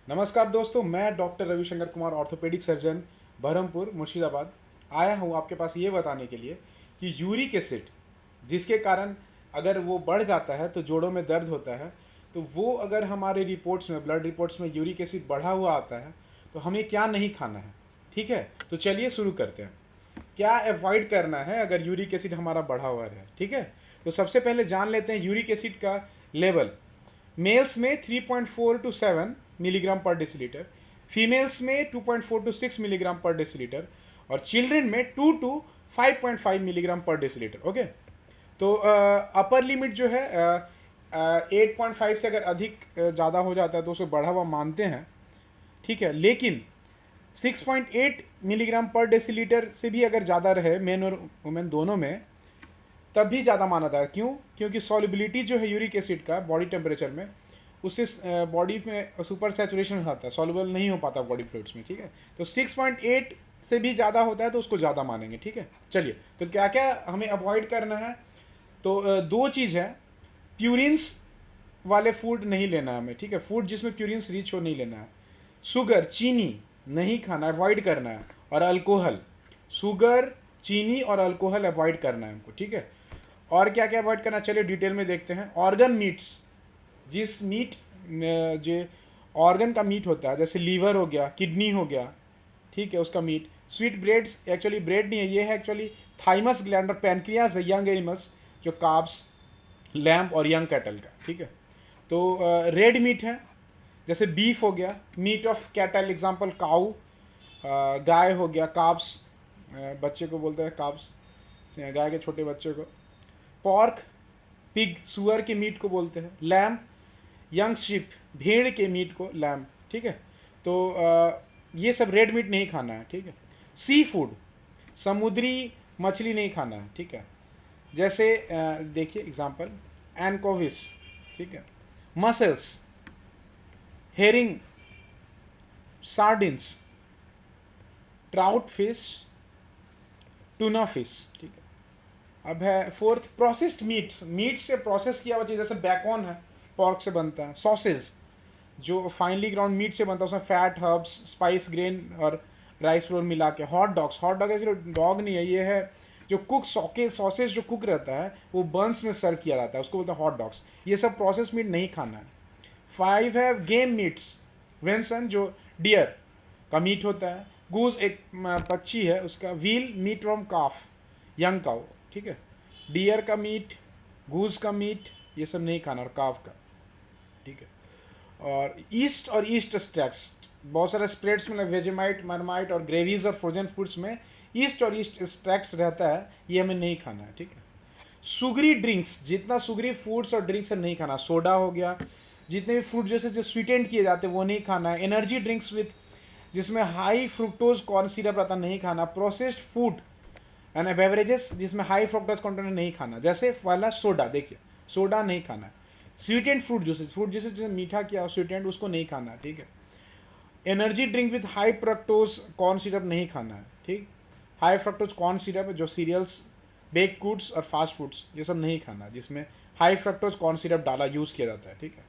नमस्कार दोस्तों, मैं doctor Ravishankar Kumar, orthopaedic surgeon, Berhampore, Murshidabad. आया हूँ आपके पास ये बताने के लिए कि यूरिक एसिड जिसके कारण अगर वो बढ़ जाता है तो जोड़ों में दर्द होता है। तो वो अगर हमारे रिपोर्ट्स में, ब्लड रिपोर्ट्स में यूरिक एसिड बढ़ा हुआ आता है तो हमें क्या नहीं खाना है। ठीक है, तो चलिए शुरू करते हैं। क्या अवॉइड करना है अगर यूरिक एसिड हमारा बढ़ा हुआ है। ठीक है, तो सबसे पहले जान लेते हैं यूरिक एसिड का लेवल। मेल्स में 3.4 टू 7 मिलीग्राम पर डेसीलीटर, फीमेल्स में 2.4 टू 6 मिलीग्राम पर डेसीलीटर, और चिल्ड्रन में 2 टू 5.5 मिलीग्राम पर डेसीलीटर। ओके, तो अपर लिमिट जो है 8.5 से अगर अधिक ज़्यादा हो जाता है तो उसे बढ़ा हुआ मानते हैं। ठीक है, लेकिन 6.8 मिलीग्राम पर डेसीलीटर से भी अगर ज़्यादा रहे मेन और वुमेन दोनों में, तब भी ज़्यादा माना जाता है। क्यों? क्योंकि सॉल्युबिलिटी जो है यूरिक एसिड का बॉडी टेम्परेचर में, उससे बॉडी में सुपर सैचुरेशन हो जाता है, सॉल्युबल नहीं हो पाता बॉडी फ्लूइड्स में। ठीक है, तो 6.8 से भी ज़्यादा होता है तो उसको ज़्यादा मानेंगे। ठीक है, चलिए, तो क्या क्या हमें अवॉइड करना है। तो दो चीज़ है, प्यूरिन्स वाले फूड नहीं लेना है हमें। ठीक है, फूड जिसमें प्यूरिन्स रिच हो नहीं लेना है। शुगर, चीनी नहीं खाना, अवॉइड करना है। और अल्कोहल, शुगर, चीनी और अल्कोहल अवॉइड करना है हमको। ठीक है, और क्या क्या अवॉइड करना, चलिए डिटेल में देखते हैं। ऑर्गन मीट्स, जिस मीट जो ऑर्गन का मीट होता है, जैसे लीवर हो गया, किडनी हो गया, ठीक है, उसका meat. Sweet breads, actually bread नहीं है, ये है एक्चुअली थाइमस ग्लैंड और पैनक्रियाज है, यंग एनिमल्स, जो काब्स, लैम्प और यंग कैटल का। ठीक है, तो रेड मीट है, जैसे बीफ हो गया, मीट ऑफ कैटल, एग्जांपल काऊ, गाय हो गया, काब्स, बच्चे को बोलते हैं काब्स, गाय के छोटे बच्चे को। पॉर्क, पिग, सुअर के मीट को बोलते हैं। लैम्प, यंग शिप, भेड़ के मीट को लैम्प। ठीक है, तो ये सब रेड मीट नहीं खाना है। ठीक है, सी फूड, समुद्री मछली नहीं खाना है। ठीक है, जैसे देखिए एग्जांपल, एनकोविस, ठीक है, muscles, herring, sardines, trout fish, tuna fish. ठीक है, अब है फोर्थ, प्रोसेस्ड मीट्स, मीट से प्रोसेस किया हुआ चीज़, जैसे बैकॉन है, पॉर्क से बनता है। सॉसेज, जो फाइनली ग्राउंड मीट से बनता है, उसमें फैट, हर्ब्स, स्पाइस, ग्रेन और राइस फ्लोर मिला के। Hot dogs, hot dog actually dog नहीं है, ये है जो कुक सॉसेज जो कुक रहता है वो बर्न्स में सर्व किया जाता है, उसको बोलते हैं हॉट डॉग्स। ये सब प्रोसेस मीट नहीं खाना है। 5 है गेम मीट्स, वेंसन, जो डियर का मीट होता है। गूज, एक पक्षी है, उसका। Veal, meat from calf, young cow. ठीक है, डियर का मीट, गूज का मीट, ये सब नहीं खाना, और काफ का। ठीक है, और ईस्ट और ईस्ट स्टैक्स, बहुत सारे स्प्रेड्स में वेजेमाइट, मरमाइट और ग्रेवीज और फ्रोजन फूड्स में ईस्ट और ईस्ट स्टैक्स रहता है, ये हमें नहीं खाना है। ठीक है, सुगरी ड्रिंक्स, जितना सुगरी फूड्स और ड्रिंक्स है नहीं खाना। सोडा हो गया, जितने भी फ्रूट जैसे जो स्वीटेंड किए जाते हैं वो नहीं खाना है। एनर्जी ड्रिंक्स विथ जिसमें हाई फ्रुक्टोज कॉर्न सिरप रहता नहीं खाना। प्रोसेस्ड फूड एंड बेवरेजेस जिसमें हाई फ्रुक्टोज कंटेंट नहीं खाना, जैसे वाला सोडा, देखिए सोडा नहीं खाना है। स्वीटेंड फ्रूट जूसेस, फ्रूट जैसे जैसे मीठा किया स्वीटेंड, उसको नहीं खाना है। ठीक है, energy drink with high fructose corn syrup नहीं खाना है। ठीक, हाई फ्रक्टोज कॉर्न सिरप जो सीरियल्स, बेक गुड्स और फास्ट फूड्स, ये सब नहीं खाना जिसमें हाई फ्रक्टोज कॉर्न सिरप डाला यूज़ किया जाता है। ठीक है,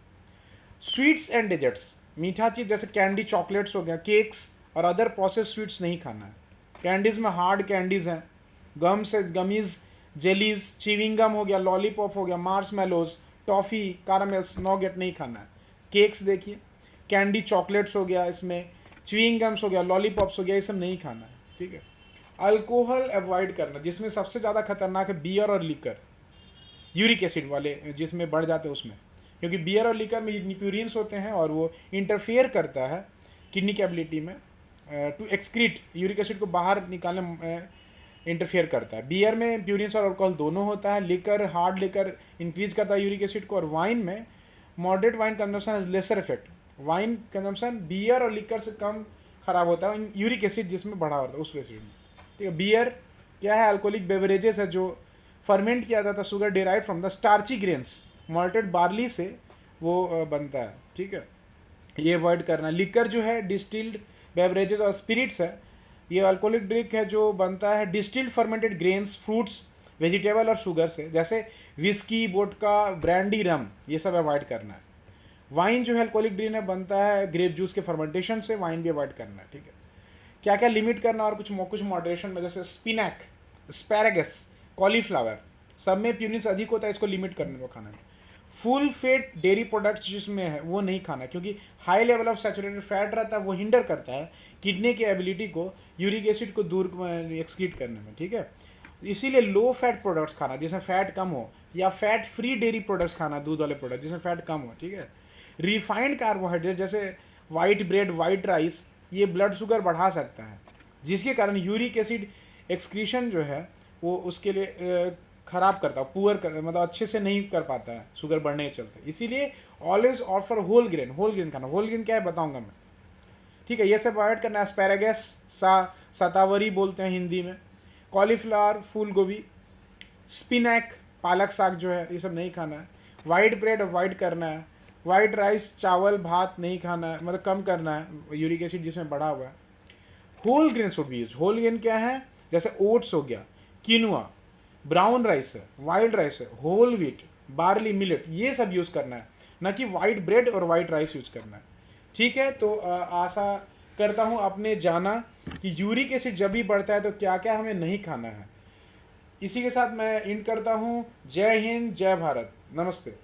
स्वीट्स एंड डेजर्ट्स, मीठा चीज़ जैसे कैंडी, चॉकलेट्स हो गया, केक्स और अदर प्रोसेस स्वीट्स नहीं खाना है। कैंडीज़ में हार्ड कैंडीज़ हैं, गम्स है, गमीज़, जेलीज, चिविंगम हो गया, लॉलीपॉप हो गया, मार्स मेलोज, टॉफ़ी, कारामेल्स, नॉगेट नहीं खाना है। केक्स देखिए, कैंडी, चॉकलेट्स हो गया, इसमें च्युइंगम्स हो गया, लॉलीपॉप्स हो गया, ये सब नहीं खाना है। ठीक है, अल्कोहल अवॉइड करना, जिसमें सबसे ज़्यादा खतरनाक है बियर और लिकर, यूरिक एसिड वाले जिसमें बढ़ जाते हैं उसमें, क्योंकि बियर और लिकर में प्यूरिन्स होते हैं और वो इंटरफेयर करता है किडनी की एबिलिटी में टू एक्सक्रीट, यूरिक एसिड को बाहर निकालने इंटरफेयर करता है। बियर में प्यूरिन्स और अल्कोहल दोनों होता है। लिकर, हार्ड लिकर इंक्रीज करता है यूरिक एसिड को, और वाइन में moderate wine consumption has lesser effect. Wine consumption beer और लिकर से कम खराब होता है यूरिक एसिड जिसमें बढ़ा होता है उस एसिड में। ठीक है, बियर क्या है, अल्कोहलिक बेवरेजेस है जो फर्मेंट किया जाता है, sugar derive from the starchy grains, malted barley से वो बनता है। ठीक है, ये अवॉइड करना। लिकर जो है डिस्टिल्ड बेवरेजेस और स्पिरिट्स है, ये अल्कोहलिक ड्रिंक है जो बनता है distilled fermented grains, fruits, vegetable और शुगर से, जैसे विस्की, वोडका, ब्रांडी, रम, ये सब अवॉइड करना है। वाइन जो है अल्कोहलिक ड्रिंक है, बनता है ग्रेप जूस के फर्मेंटेशन से, वाइन भी अवॉइड करना है, ठीक है। क्या क्या लिमिट करना और कुछ मॉडरेशन में, जैसे स्पिनैक, एस्पैरागस, कॉलीफ्लावर, सब में प्यूरिन अधिक होता है, इसको लिमिट करने को खाने में। फुल फेट डेयरी प्रोडक्ट्स जिसमें है वो नहीं खाना, क्योंकि high level of saturated fat रहता है, वो हिंडर करता है किडनी की एबिलिटी को यूरिक एसिड को दूर एक्सक्रीट करने में, ठीक है। इसीलिए लो फैट प्रोडक्ट्स खाना जिसमें फैट कम हो, या फैट फ्री डेयरी प्रोडक्ट्स खाना, दूध वाले प्रोडक्ट जिसमें फैट कम हो, ठीक है। रिफाइंड कार्बोहाइड्रेट जैसे वाइट ब्रेड, वाइट राइस, ये ब्लड शुगर बढ़ा सकता है, जिसके कारण यूरिक एसिड एक्सक्रीशन जो है वो उसके लिए ख़राब करता है, पुअर कर, मतलब अच्छे से नहीं कर पाता है शुगर बढ़ने के चलते। इसीलिए ऑलवेज ऑफर होल ग्रेन खाना। होल ग्रेन क्या है बताऊंगा मैं, ठीक है। ये सब अवॉइड करना है। एस्पैरागस, सतावरी बोलते हैं हिंदी में, कॉलीफ्लावर, फूल गोभी, स्पिनैक, पालक साग जो है, ये सब नहीं खाना है। वाइट ब्रेड अवॉइड करना है। वाइट राइस, चावल, भात नहीं खाना है, मतलब कम करना है, यूरिक एसिड जिसमें बढ़ा हुआ है। Whole grain should be use. Whole grain क्या है, जैसे ओट्स हो गया, किनुआ, ब्राउन राइस है, वाइल्ड राइस है, होल व्हीट, बार्ली, मिलेट, ये सब यूज़ करना है, ना कि वाइट ब्रेड और वाइट राइस यूज़ करना है, ठीक है। तो आशा करता हूँ आपने जाना कि यूरिक एसिड जब भी बढ़ता है तो क्या क्या हमें नहीं खाना है। इसी के साथ मैं एंड करता हूँ। जय हिंद, जय भारत, नमस्ते।